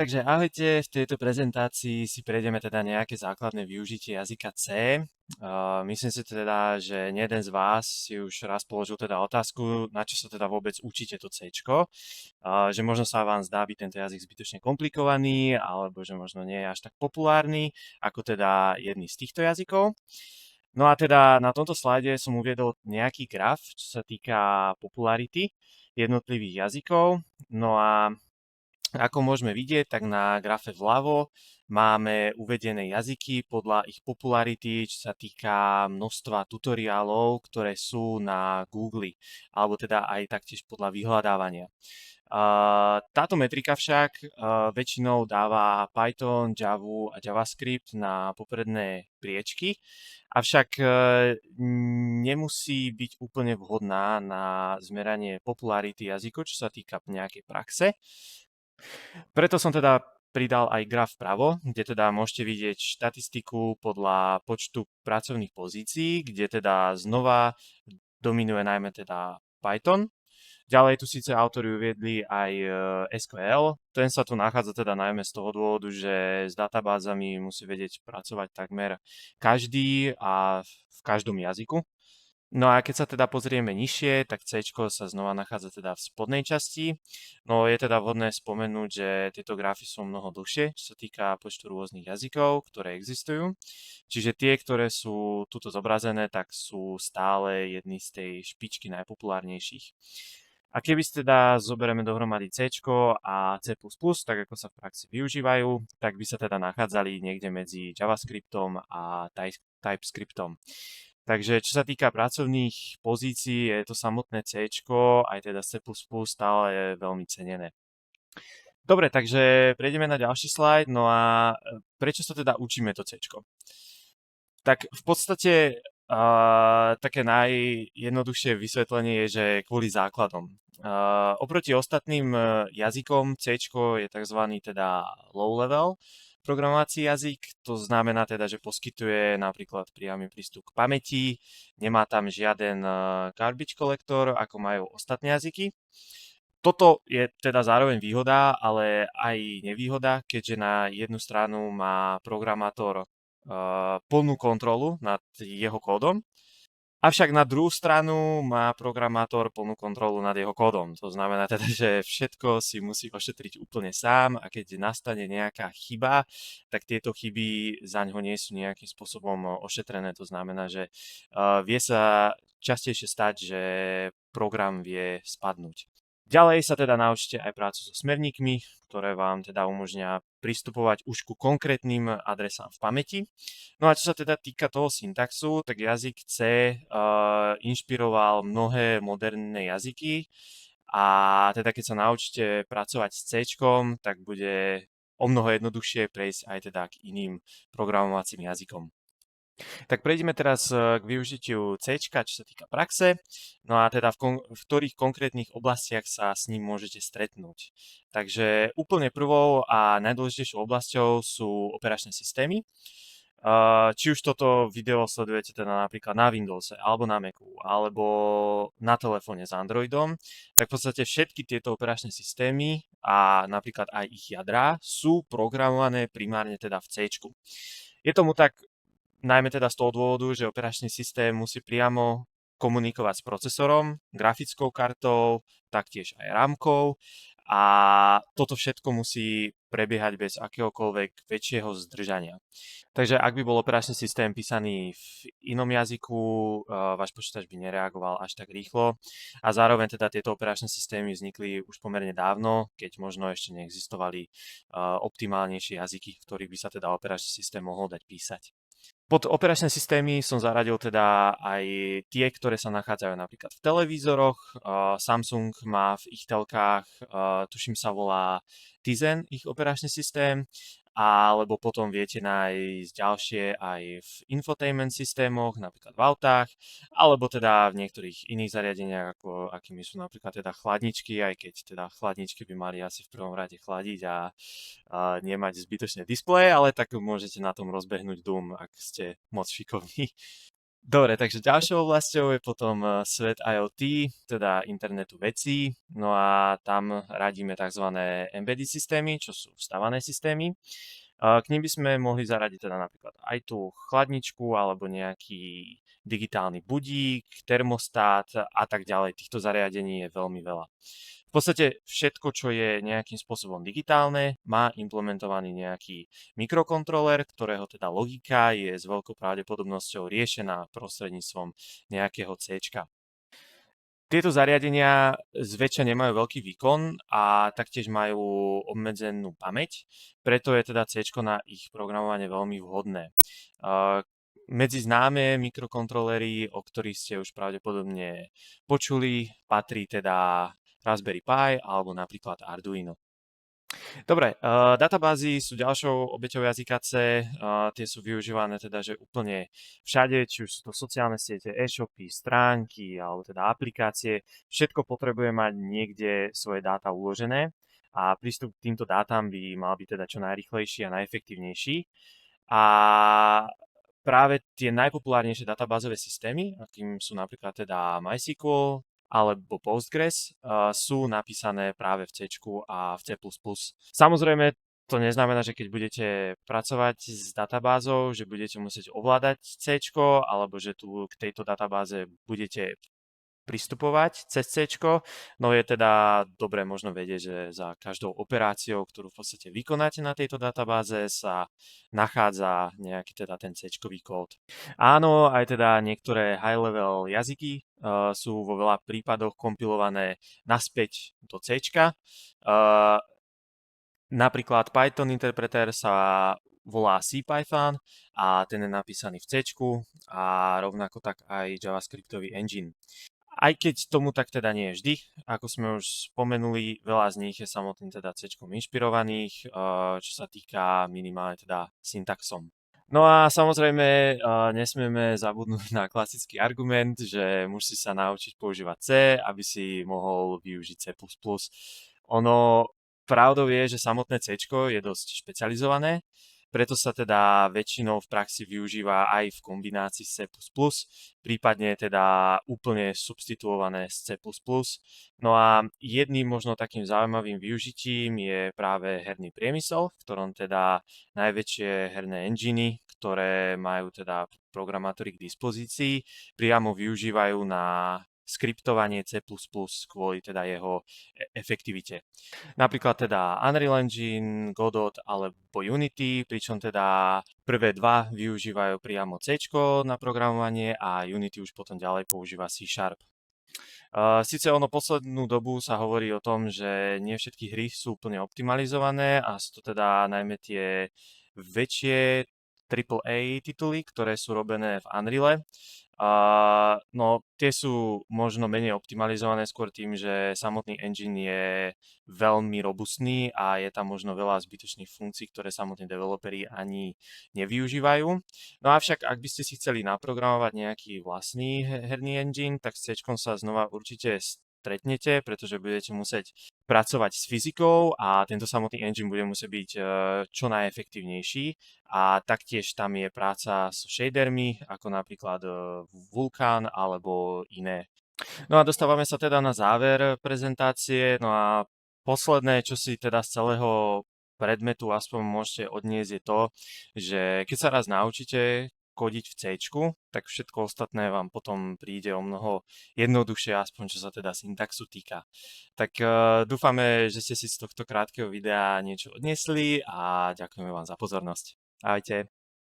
Takže ahojte, v tejto prezentácii si prejdeme teda nejaké základné využitie jazyka C. Myslím si teda, že jeden z vás si už raz položil teda otázku, na čo sa teda vôbec učíte to C, že možno sa vám zdá byť tento jazyk zbytočne komplikovaný, alebo že možno nie je až tak populárny, ako teda jedný z týchto jazykov. No a teda na tomto slajde som uviedol nejaký graf, čo sa týka popularity jednotlivých jazykov. No a ako môžeme vidieť, tak na grafe vľavo máme uvedené jazyky podľa ich popularity, čo sa týka množstva tutoriálov, ktoré sú na Google, alebo teda aj taktiež podľa vyhľadávania. Táto metrika však väčšinou dáva Python, Java a JavaScript na popredné priečky, avšak nemusí byť úplne vhodná na zmeranie popularity jazykov, čo sa týka nejakej praxe. Preto som teda pridal aj graf vpravo, kde teda môžete vidieť štatistiku podľa počtu pracovných pozícií, kde teda znova dominuje najmä teda Python. Ďalej tu síce autori uviedli aj SQL, ten sa tu nachádza teda najmä z toho dôvodu, že s databázami musí vedieť pracovať takmer každý a v každom jazyku. No a keď sa teda pozrieme nižšie, tak C sa znova nachádza teda v spodnej časti. No je teda vhodné spomenúť, že tieto grafy sú mnoho dlhšie, čo sa týka počtu rôznych jazykov, ktoré existujú. Čiže tie, ktoré sú tuto zobrazené, tak sú stále jedny z tej špičky najpopulárnejších. A keby si teda zoberieme dohromady C a C++, tak ako sa v praxi využívajú, tak by sa teda nachádzali niekde medzi JavaScriptom a TypeScriptom. Takže čo sa týka pracovných pozícií, je to samotné C, aj teda C++ stále je veľmi cenené. Dobre, takže prejdeme na ďalší slajd. No a prečo sa teda učíme to C? Tak v podstate také najjednoduchšie vysvetlenie je, že kvôli základom. Oproti ostatným jazykom C je tzv. Teda low level programovací jazyk. To znamená teda, že poskytuje napríklad priamy prístup k pamäti, nemá tam žiaden garbage collector, ako majú ostatné jazyky. Toto je teda zároveň výhoda, ale aj nevýhoda, keďže na jednu stranu má programátor plnú kontrolu nad jeho kódom, avšak na druhú stranu má programátor plnú kontrolu nad jeho kódom. To znamená teda, že všetko si musí ošetriť úplne sám a keď nastane nejaká chyba, tak tieto chyby za ňo nie sú nejakým spôsobom ošetrené. To znamená, že vie sa častejšie stať, že program vie spadnúť. Ďalej sa teda naučíte aj prácu so smerníkmi, ktoré vám teda umožňa pristupovať už ku konkrétnym adresám v pamäti. No a čo sa teda týka toho syntaxu, tak jazyk C inšpiroval mnohé moderné jazyky a teda keď sa naučíte pracovať s C, tak bude o mnoho jednoduchšie prejsť aj teda k iným programovacím jazykom. Tak prejdeme teraz k využitiu C, čo sa týka praxe. No a teda v ktorých konkrétnych oblastiach sa s ním môžete stretnúť. Takže úplne prvou a najdôležitejšou oblasťou sú operačné systémy. Či už toto video sledujete teda napríklad na Windowse, alebo na Macu, alebo na telefóne s Androidom, tak v podstate všetky tieto operačné systémy a napríklad aj ich jadrá sú programované primárne teda v C. Je tomu tak najmä teda z toho dôvodu, že operačný systém musí priamo komunikovať s procesorom, grafickou kartou, taktiež aj rámkou a toto všetko musí prebiehať bez akéhokoľvek väčšieho zdržania. Takže ak by bol operačný systém písaný v inom jazyku, váš počítač by nereagoval až tak rýchlo a zároveň teda tieto operačné systémy vznikli už pomerne dávno, keď možno ešte neexistovali optimálnejšie jazyky, v ktorých by sa teda operačný systém mohol dať písať. Pod operačné systémy som zaradil teda aj tie, ktoré sa nachádzajú napríklad v televízoroch. Samsung má v ich telkách, tuším sa volá Tizen, ich operačný systém, alebo potom viete nájsť ďalšie aj v infotainment systémoch, napríklad v autách, alebo teda v niektorých iných zariadeniach, ako akými sú napríklad teda chladničky, aj keď teda chladničky by mali asi v prvom rade chladiť a nemať zbytočné displeje, ale tak môžete na tom rozbehnúť Doom, ak ste moc šikovní. Dobre, takže ďalšou oblasťou je potom svet IoT, teda internetu vecí. No a tam radíme tzv. Embedded systémy, čo sú vstavané systémy. K nim by sme mohli zaradiť teda napríklad aj tú chladničku alebo nejaký digitálny budík, termostát a tak ďalej. Týchto zariadení je veľmi veľa. V podstate všetko, čo je nejakým spôsobom digitálne, má implementovaný nejaký mikrokontroler, ktorého teda logika je s veľkou pravdepodobnosťou riešená prostredníctvom nejakého C. Tieto zariadenia zväčša nemajú veľký výkon a taktiež majú obmedzenú pamäť, preto je teda C na ich programovanie veľmi vhodné. Medzi známe mikrokontrolery, o ktorých ste už pravdepodobne počuli, patrí teda Raspberry Pi alebo napríklad Arduino. Dobre, databázy sú ďalšou obeťou jazyka C, tie sú využívané teda, že úplne všade, či už sú to sociálne siete, e-shopy, stránky alebo teda aplikácie, všetko potrebuje mať niekde svoje dáta uložené a prístup k týmto dátam by mal byť teda čo najrýchlejší a najefektívnejší. A práve tie najpopulárnejšie databázové systémy, akým sú napríklad teda MySQL alebo Postgres, sú napísané práve v C a v C++. Samozrejme, to neznamená, že keď budete pracovať s databázou, že budete musieť ovládať C, alebo že tu k tejto databáze budete pristupovať cez C. No je teda dobre možno vedieť, že za každou operáciou, ktorú v podstate vykonáte na tejto databáze, sa nachádza nejaký teda ten C kód. Áno, aj teda niektoré high-level jazyky sú vo veľa prípadoch kompilované naspäť do C. Napríklad Python interpreter sa volá CPython a ten je napísaný v C a rovnako tak aj JavaScriptový engine. Aj keď tomu tak teda nie je vždy, ako sme už spomenuli, veľa z nich je samotným teda C inšpirovaných, čo sa týka minimálne teda syntaxom. No a samozrejme nesmieme zabudnúť na klasický argument, že musí sa naučiť používať C, aby si mohol využiť C++. Ono pravdou je, že samotné C je dosť špecializované, preto sa teda väčšinou v praxi využíva aj v kombinácii s C++, prípadne teda úplne substituované s C++. No a jedným možno takým zaujímavým využitím je práve herný priemysel, v ktorom teda najväčšie herné enginy, ktoré majú teda programátori k dispozícii, priamo využívajú na skriptovanie C++ kvôli teda jeho efektivite. Napríklad teda Unreal Engine, Godot alebo Unity, pričom teda prvé dva využívajú priamo C na programovanie a Unity už potom ďalej používa C#. Sice ono poslednú dobu sa hovorí o tom, že nie všetky hry sú úplne optimalizované a sú to teda najmä tie väčšie AAA tituly, ktoré sú robené v Unreale. No, tie sú možno menej optimalizované skôr tým, že samotný engine je veľmi robustný a je tam možno veľa zbytočných funkcií, ktoré samotní developeri ani nevyužívajú. No avšak, ak by ste si chceli naprogramovať nejaký vlastný herný engine, tak s C sa znova určite stretnete, pretože budete musieť pracovať s fyzikou a tento samotný engine bude musieť byť čo najefektívnejší a taktiež tam je práca s shadermi, ako napríklad Vulkan alebo iné. No a dostávame sa teda na záver prezentácie, no a posledné, čo si teda z celého predmetu aspoň môžete odniesť je to, že keď sa raz naučíte kodiť v C, tak všetko ostatné vám potom príde o mnoho jednoduchšie, aspoň čo sa teda syntaxu týka. Tak dúfame, že ste si z tohto krátkeho videa niečo odniesli a ďakujeme vám za pozornosť. Ahojte.